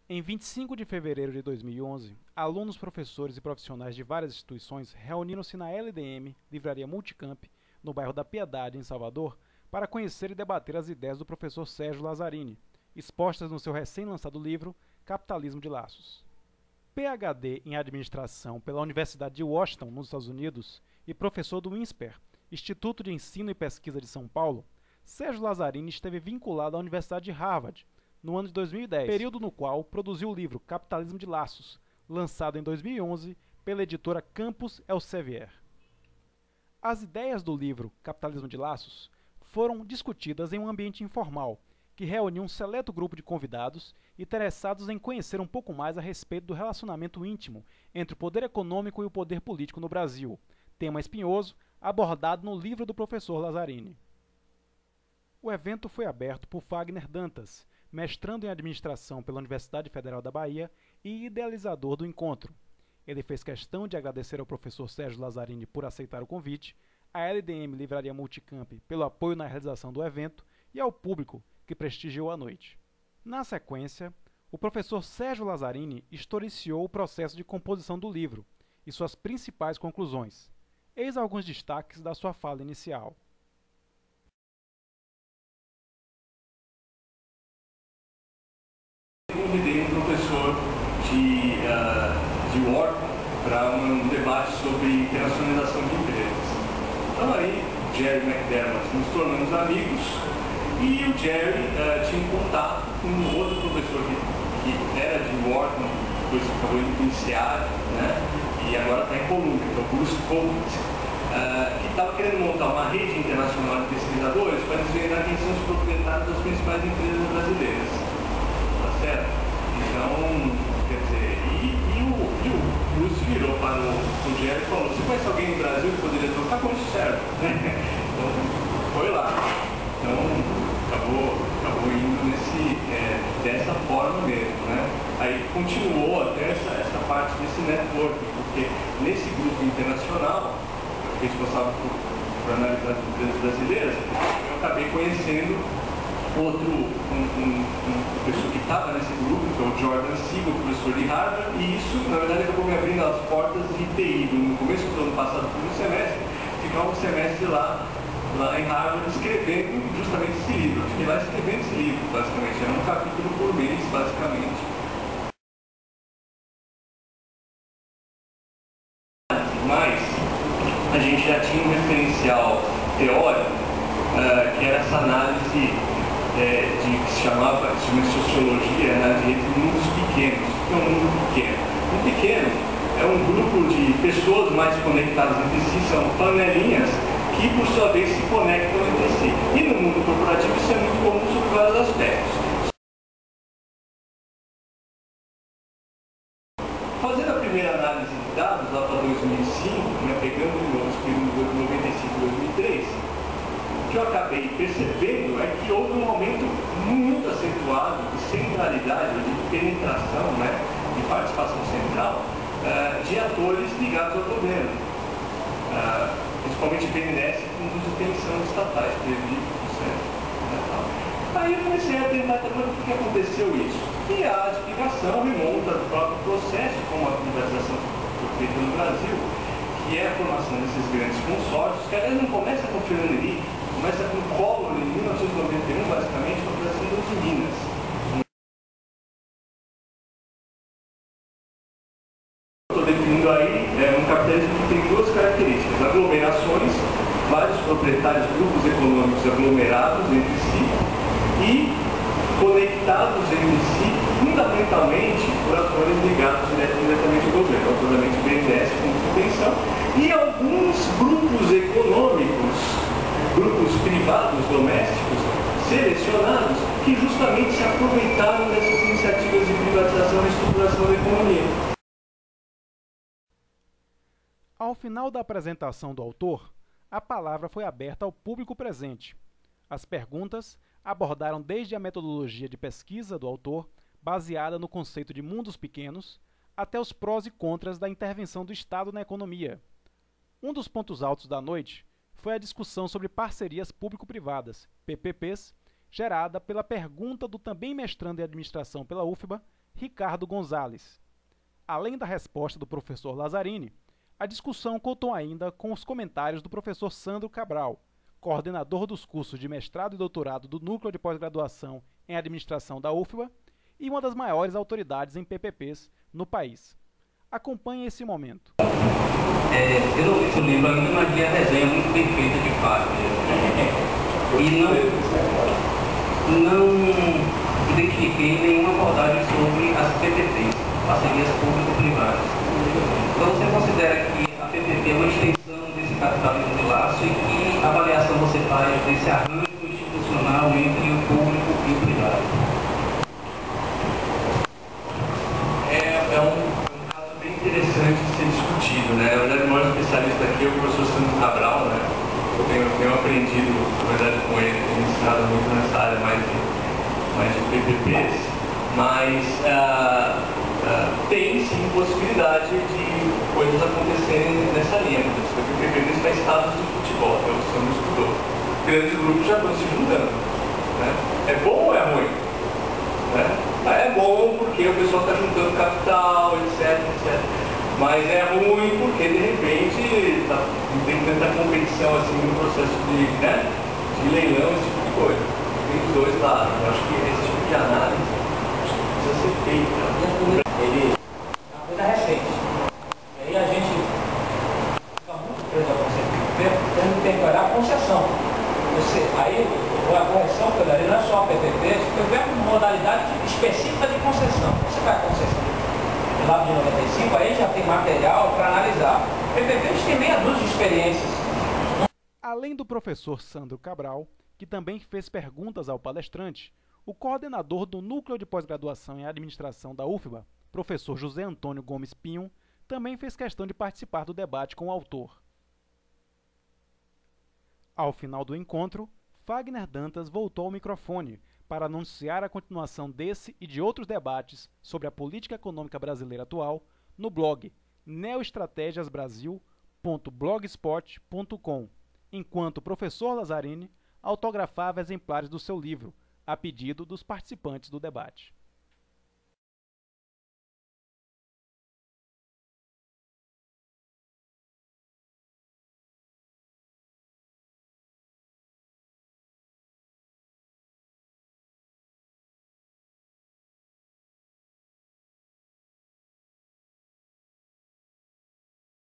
Em 25 de fevereiro de 2011, alunos, professores e profissionais de várias instituições reuniram-se na LDM, Livraria Multicamp, no bairro da Piedade, em Salvador, para conhecer e debater as ideias do professor Sérgio Lazzarini, expostas no seu recém-lançado livro Capitalismo de Laços. PhD em Administração pela Universidade de Washington, nos Estados Unidos, e professor do INSPER, Instituto de Ensino e Pesquisa de São Paulo, Sérgio Lazzarini esteve vinculado à Universidade de Harvard, no ano de 2010, período no qual produziu o livro Capitalismo de Laços, lançado em 2011 pela editora Campus Elsevier. As ideias do livro Capitalismo de Laços foram discutidas em um ambiente informal, que reuniu um seleto grupo de convidados interessados em conhecer um pouco mais a respeito do relacionamento íntimo entre o poder econômico e o poder político no Brasil, tema espinhoso abordado no livro do professor Lazzarini. O evento foi aberto por Fagner Dantas, mestrando em administração pela Universidade Federal da Bahia e idealizador do encontro. Ele fez questão de agradecer ao professor Sérgio Lazzarini por aceitar o convite, à LDM Livraria Multicamp pelo apoio na realização do evento e ao público que prestigiou a noite. Na sequência, o professor Sérgio Lazzarini historiciou o processo de composição do livro e suas principais conclusões. Eis alguns destaques da sua fala inicial. Convidei um professor de Wharton para um debate sobre internacionalização de empresas. Então aí, Jerry McDermott, nos tornamos amigos e o Jerry tinha um contato com um outro professor que era de Wharton, depois acabou indo para o INSEAD, né? E agora está em Columbia, que é o Bruce Colt, que estava querendo montar uma rede internacional de pesquisadores para desvendar quem são os proprietários das principais empresas brasileiras. Certo? Então, quer dizer, o Bruce virou para o Jerry e falou: você conhece alguém no Brasil que poderia trocar com isso, certo? Então, foi lá. Então, acabou indo dessa forma mesmo, né? Aí continuou até essa parte desse network, porque nesse grupo internacional, que a gente passava por analisar as empresas brasileiras, eu acabei conhecendo um professor que estava nesse grupo, que é o Jordan Siegel, professor de Harvard, e isso, na verdade, acabou me abrindo as portas de TI. No começo do ano passado, no semestre, ficava um semestre lá em Harvard, escrevendo justamente esse livro. Eu fiquei lá escrevendo esse livro, basicamente. Era um capítulo por mês, basicamente. Mas a gente já tinha um referencial teórico, que era essa análise que se chama sociologia, análise entre mundos pequenos. O que é um mundo pequeno? Um pequeno é um grupo de pessoas mais conectadas entre si, são panelinhas que, por sua vez, se conectam entre si. E no mundo corporativo isso é muito comum sob vários aspectos. Fazendo a primeira análise de dados lá para 2005, pegando os períodos de 95 e 2003, o que eu acabei percebendo é que houve um aumento muito acentuado de centralidade, de penetração, de participação central, de atores ligados ao governo. Principalmente BNDES e fundos de pensão estatais, previsto, Aí eu comecei a tentar entender por que aconteceu isso. E a explicação remonta do próprio processo, como a privatização foi feita no Brasil, que é a formação desses grandes consórcios, que aliás não começa com o Fernando Henrique, começa com o Collor em 1991, basicamente, com a criação das Minas. Estou definindo aí um capitalismo que tem duas características: aglomerações, vários proprietários, grupos econômicos aglomerados entre si e conectados entre si, fundamentalmente por atores ligados diretamente ao governo, obviamente BNDES, fundos de pensão, e alguns grupos econômicos, grupos privados domésticos selecionados que justamente se aproveitaram dessas iniciativas de privatização e estruturação da economia. Ao final da apresentação do autor, a palavra foi aberta ao público presente. As perguntas abordaram desde a metodologia de pesquisa do autor, baseada no conceito de mundos pequenos, até os prós e contras da intervenção do Estado na economia. Um dos pontos altos da noite foi a discussão sobre parcerias público-privadas, PPPs, gerada pela pergunta do também mestrando em administração pela UFBA, Ricardo Gonzalez. Além da resposta do professor Lazzarini, a discussão contou ainda com os comentários do professor Sandro Cabral, coordenador dos cursos de mestrado e doutorado do Núcleo de Pós-Graduação em Administração da UFBA e uma das maiores autoridades em PPPs no país. Acompanhe esse momento. Eu não li seu livro ainda, mas vi a resenha muito bem feita de fato. E não identifiquei nenhuma abordagem sobre as PPPs, parcerias público-privadas. Então você considera que a PPP é uma extensão desse capitalismo de laço e que avaliação você faz desse arranjo institucional entre o público e o privado? É um caso bem interessante de ser discutido, né? Na verdade, o maior especialista aqui é o professor Sandro Cabral, né? Eu tenho aprendido, na verdade, com ele, tenho ensinado muito nessa área mais de PPPs, mas tem sim possibilidade de coisas acontecerem nessa linha. O PPP está em status de futebol, que é o que o Sandro estudou. Grandes grupos já estão se juntando, né? É bom ou é ruim? Né? É bom porque o pessoal está juntando capital, etc. Mas é ruim porque de repente tem tanta competição assim no processo de leilão, esse tipo de coisa. Tem os dois lados. Eu acho que esse tipo de análise precisa ser feita. Ele é uma coisa recente. E aí a gente fica muito preso ao conceito de PPP, tendo que temperar a concessão. Aí a correção que eu daria não é só a PPP, PPP é uma modalidade específica de concessão. Você vai a concessão lá de 95, aí já tem material para analisar. PPP a gente tem meia dúzia de experiências. Além do professor Sandro Cabral, que também fez perguntas ao palestrante, o coordenador do Núcleo de Pós-Graduação em Administração da UFBA, professor José Antônio Gomes Pinho, também fez questão de participar do debate com o autor. Ao final do encontro, Fagner Dantas voltou ao microfone para anunciar a continuação desse e de outros debates sobre a política econômica brasileira atual no blog neoestrategiasbrasil.blogspot.com, enquanto o professor Lazzarini autografava exemplares do seu livro, a pedido dos participantes do debate.